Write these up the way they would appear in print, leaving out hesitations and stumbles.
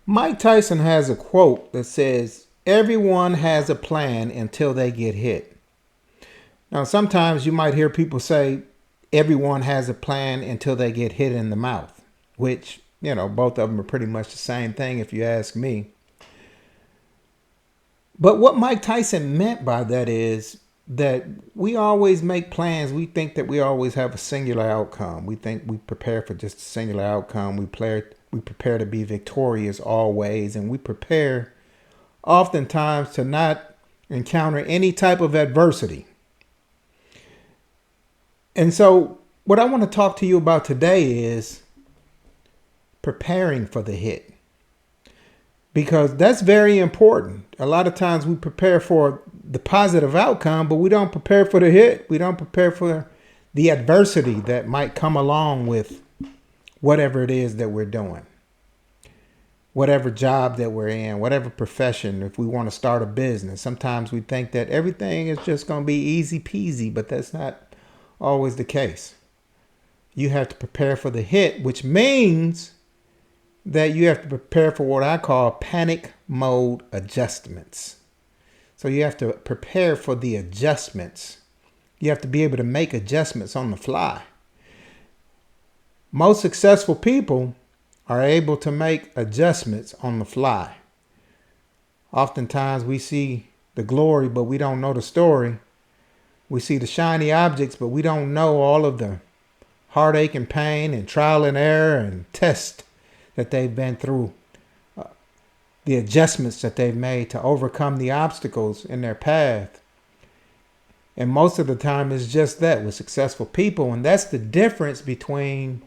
Mike Tyson has a quote that says, "Everyone has a plan until they get hit." Now, sometimes you might hear people say, "Everyone has a plan until they get hit in the mouth," which, both of them are pretty much the same thing if you ask me. But what Mike Tyson meant by that is that we always make plans. We think that we always have a singular outcome. We think we prepare for just a singular outcome. We prepare to be victorious always, and we prepare oftentimes to not encounter any type of adversity. And so, what I want to talk to you about today is preparing for the hit, because that's very important. A lot of times we prepare for the positive outcome, but we don't prepare for the hit. We don't prepare for the adversity that might come along with whatever it is that we're doing, whatever job that we're in, whatever profession. If we want to start a business, sometimes we think that everything is just going to be easy peasy, but that's not always the case. You have to prepare for the hit, which means that you have to prepare for what I call panic mode adjustments. So you have to prepare for the adjustments. You have to be able to make adjustments on the fly. Most successful people are able to make adjustments on the fly. Oftentimes we see the glory, but we don't know the story. We see the shiny objects, but we don't know all of the heartache and pain and trial and error and test that they've been through, the adjustments that they've made to overcome the obstacles in their path. And most of the time it's just that with successful people. And that's the difference between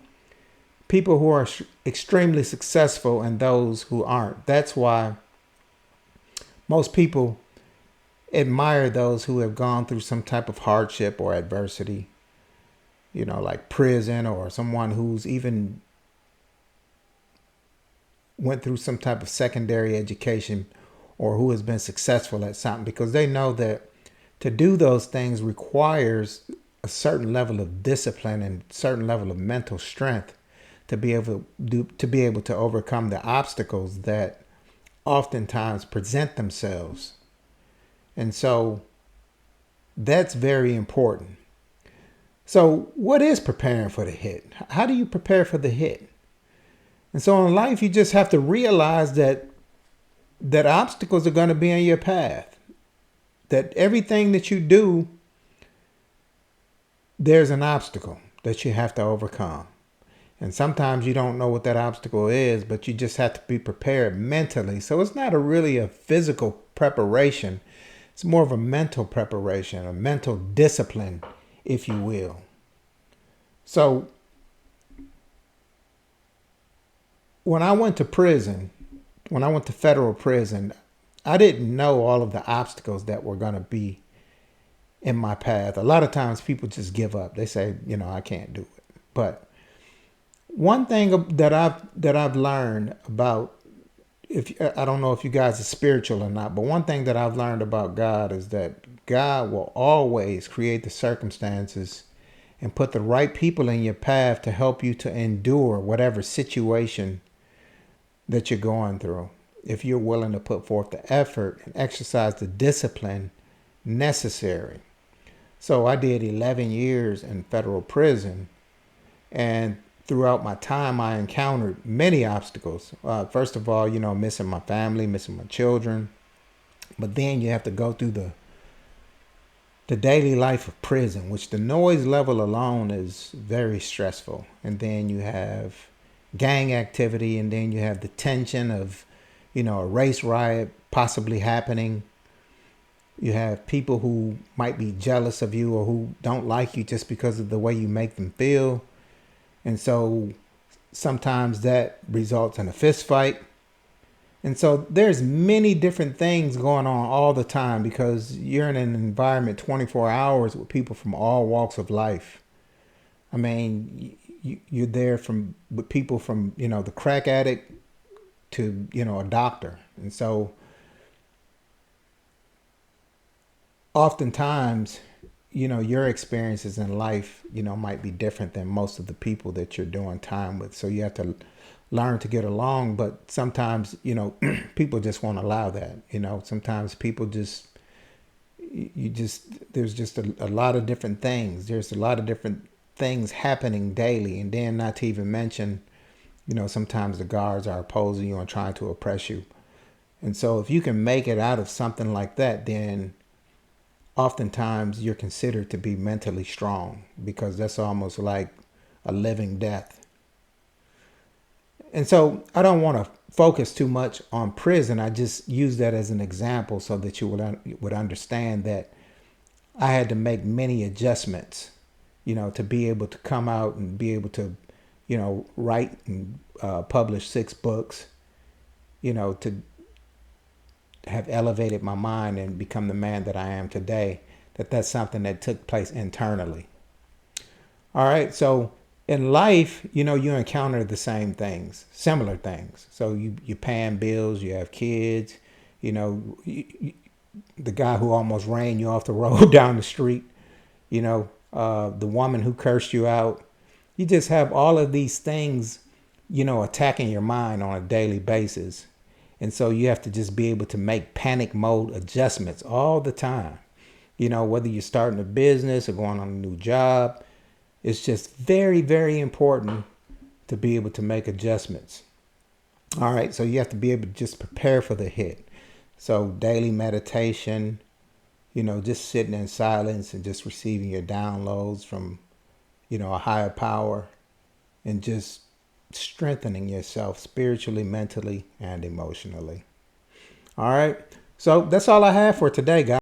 people who are extremely successful and those who aren't. That's why most people admire those who have gone through some type of hardship or adversity, like prison, or someone who's even went through some type of secondary education, or who has been successful at something, because they know that to do those things requires a certain level of discipline and certain level of mental strength to be able to overcome the obstacles that oftentimes present themselves. And so that's very important. So what is preparing for the hit? How do you prepare for the hit? And so in life, you just have to realize that obstacles are going to be in your path. That everything that you do, there's an obstacle that you have to overcome. And sometimes you don't know what that obstacle is, but you just have to be prepared mentally. So it's not really a physical preparation. It's more of a mental preparation, a mental discipline, if you will. So when I went to federal prison, I didn't know all of the obstacles that were going to be in my path. A lot of times people just give up. They say, I can't do it. But one thing that I've learned about, if I don't know if you guys are spiritual or not, but one thing that I've learned about God is that God will always create the circumstances and put the right people in your path to help you to endure whatever situation that you're going through, if you're willing to put forth the effort and exercise the discipline necessary. So I did 11 years in federal prison, and throughout my time, I encountered many obstacles. First of all, missing my family, missing my children. But then you have to go through the daily life of prison, which the noise level alone is very stressful. And then you have gang activity, and then you have the tension of, a race riot possibly happening. You have people who might be jealous of you or who don't like you just because of the way you make them feel. And so sometimes that results in a fist fight. And so there's many different things going on all the time, because you're in an environment 24 hours with people from all walks of life. I mean, you're there with people from, the crack addict to, a doctor. And so oftentimes, your experiences in life, might be different than most of the people that you're doing time with. So you have to learn to get along. But sometimes, people just won't allow that. Sometimes people just, you just, there's just a lot of different things. There's a lot of different things happening daily. And then not to even mention, sometimes the guards are opposing you and trying to oppress you. And so if you can make it out of something like that, then oftentimes you're considered to be mentally strong, because that's almost like a living death. And so I don't want to focus too much on prison. I just use that as an example so that you would understand that I had to make many adjustments, to be able to come out and be able to, write and publish 6 books, to have elevated my mind and become the man that I am today. That's something that took place internally. All right. So in life, you encounter the same things, similar things. So you're paying bills, you have kids, you know, the guy who almost ran you off the road down the street, the woman who cursed you out. You just have all of these things, attacking your mind on a daily basis. And so you have to just be able to make panic mode adjustments all the time. Whether you're starting a business or going on a new job, it's just very, very important to be able to make adjustments. All right, so you have to be able to just prepare for the hit. So daily meditation, just sitting in silence and just receiving your downloads from, a higher power, and just strengthening yourself spiritually, mentally, and emotionally. All right, so that's all I have for today, guys.